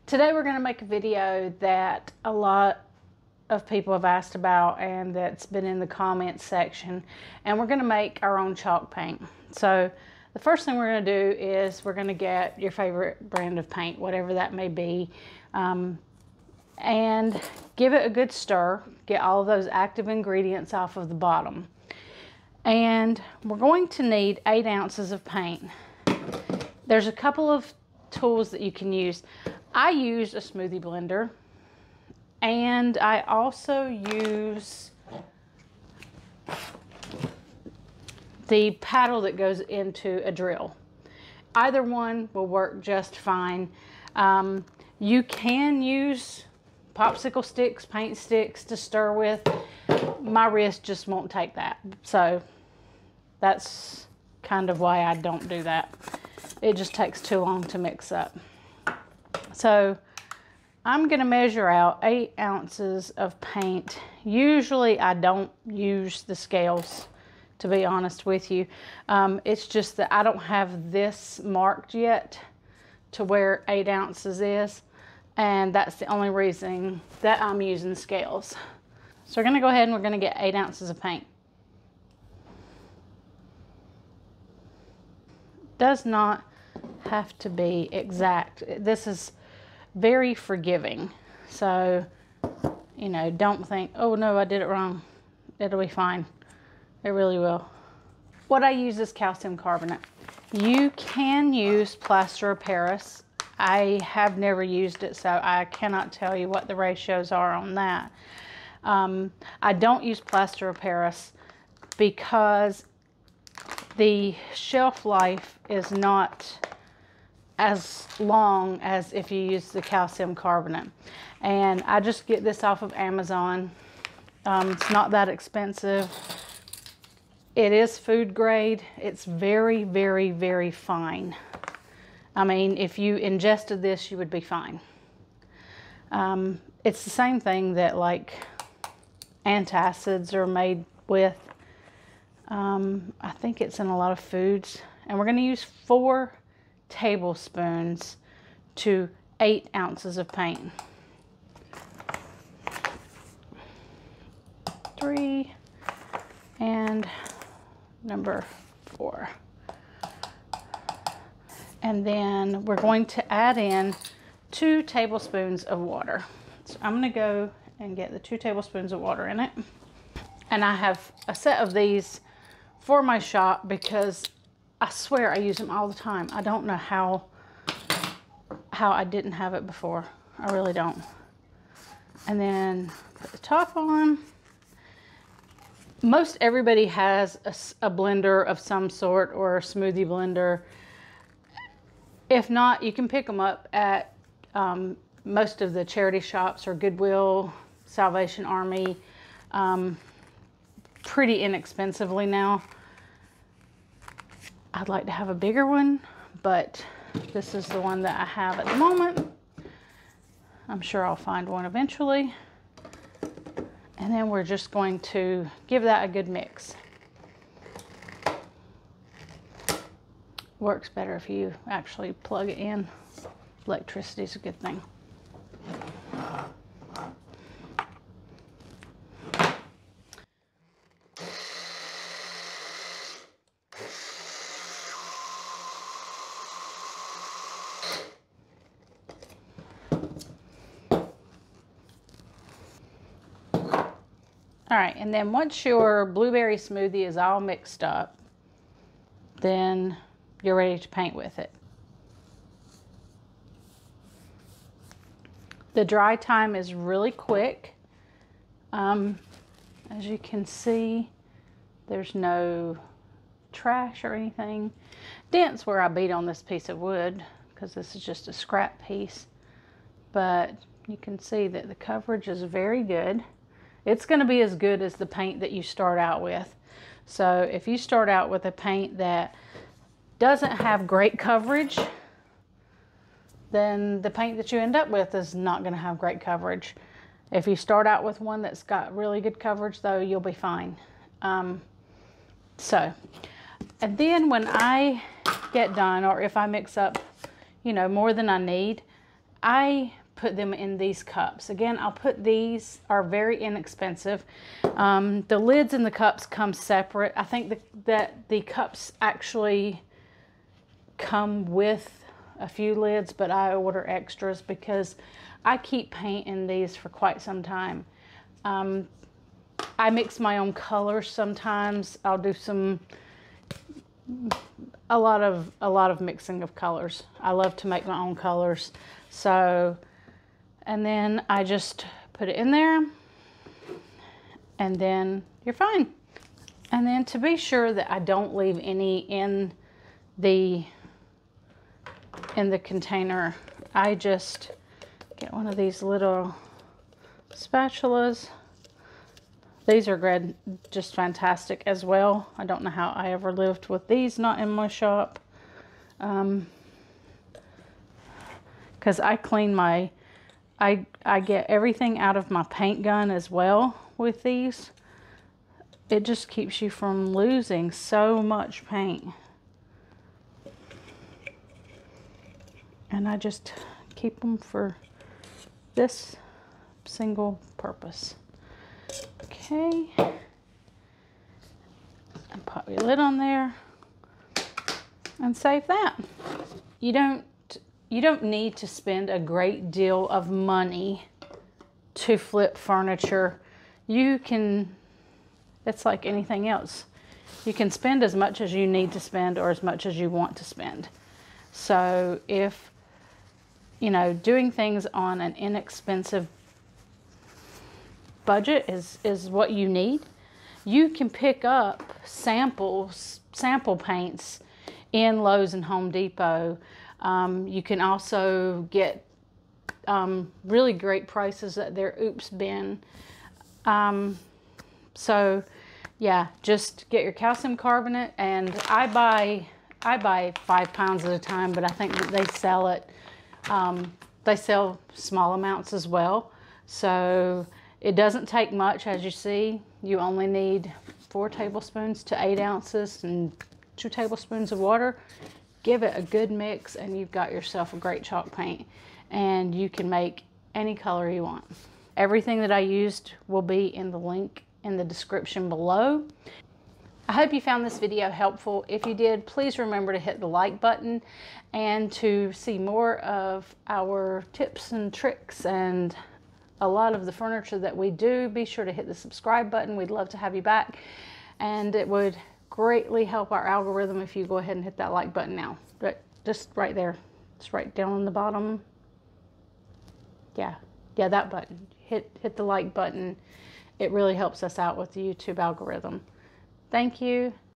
Today we're going to make a video that a lot of people have asked about and that's been in the comments section, and we're going to make our own chalk paint. So the first thing we're going to do is we're going to get your favorite brand of paint, whatever that may be, and give it a good stir. Get all of those active ingredients off of the bottom. And we're going to need 8 ounces of paint. There's a couple of tools that you can use. I use a smoothie blender, and I also use the paddle that goes into a drill. Either one will work just fine. You can use popsicle sticks, paint sticks to stir with. My wrist just won't take that, so that's kind of why I don't do that. It just takes too long to mix up. So I'm going to measure out 8 ounces of paint. Usually I don't use the scales, to be honest with you. It's just that I don't have this marked yet to where 8 ounces is, and that's the only reason that I'm using scales. So we're going to go ahead and we're going to get 8 ounces of paint. Does not have to be exact. This is very forgiving, so you know, don't think, oh no, I did it wrong. It'll be fine. It really will. What I use is calcium carbonate. You can use plaster of Paris. I have never used it, so I cannot tell you what the ratios are on that. I don't use plaster of Paris because the shelf life is not as long as if you use the calcium carbonate. And I just get this off of Amazon. It's not that expensive. It is food grade. It's very, very, very fine. I mean, if you ingested this, you would be fine. It's the same thing that like antacids are made with. I think it's in a lot of foods. And we're going to use 4 tablespoons to 8 ounces of paint. 3 and number 4. And then we're going to add in 2 tablespoons of water. So I'm going to go and get the 2 tablespoons of water in it. And I have a set of these for my shop because I swear I use them all the time. I don't know how I didn't have it before. I really don't. And then put the top on. Most everybody has a blender of some sort or a smoothie blender. If not, you can pick them up at most of the charity shops or Goodwill, Salvation Army, pretty inexpensively now. I'd like to have a bigger one, but this is the one that I have at the moment. I'm sure I'll find one eventually. And then we're just going to give that a good mix. Works better if you actually plug it in. Electricity is a good thing. All right, and then once your blueberry smoothie is all mixed up, then you're ready to paint with it. The dry time is really quick. As you can see, there's no trash or anything. Dents where I beat on this piece of wood because this is just a scrap piece. But you can see that the coverage is very good. It's going to be as good as the paint that you start out with. So if you start out with a paint that doesn't have great coverage, then the paint that you end up with is not going to have great coverage. If you start out with one that's got really good coverage, though, you'll be fine. And then when I get done, or if I mix up, you know, more than I need, I put them in these cups. Again, I'll put these, are very inexpensive. The lids and the cups come separate. I think that the cups actually come with a few lids, but I order extras because I keep paint in these for quite some time. I mix my own colors sometimes. I'll do a lot of mixing of colors. I love to make my own colors. So, and then I just put it in there, and then you're fine. And then to be sure that I don't leave any in the container, I just get one of these little spatulas. These are just fantastic as well. I don't know how I ever lived with these not in my shop. Because I clean I get everything out of my paint gun as well with these. It just keeps you from losing so much paint. And I just keep them for this single purpose. Okay. And pop your lid on there and save that. You don't need to spend a great deal of money to flip furniture. You can, it's like anything else. You can spend as much as you need to spend or as much as you want to spend. So if, you know, doing things on an inexpensive budget is what you need, you can pick up sample paints in Lowe's and Home Depot. You can also get really great prices at their Oops bin. So yeah, just get your calcium carbonate, and I buy 5 pounds at a time, but I think that they sell it. They sell small amounts as well. So it doesn't take much, as you see. You only need 4 tablespoons to 8 ounces and 2 tablespoons of water. Give it a good mix and you've got yourself a great chalk paint, and you can make any color you want. Everything that I used will be in the link in the description below. I hope you found this video helpful. If you did, please remember to hit the like button, and to see more of our tips and tricks and a lot of the furniture that we do, be sure to hit the subscribe button. We'd love to have you back, and it would greatly help our algorithm if you go ahead and hit that like button now. But just right there, it's right down on the bottom. Yeah, that button. Hit the like button. It really helps us out with the YouTube algorithm. Thank you.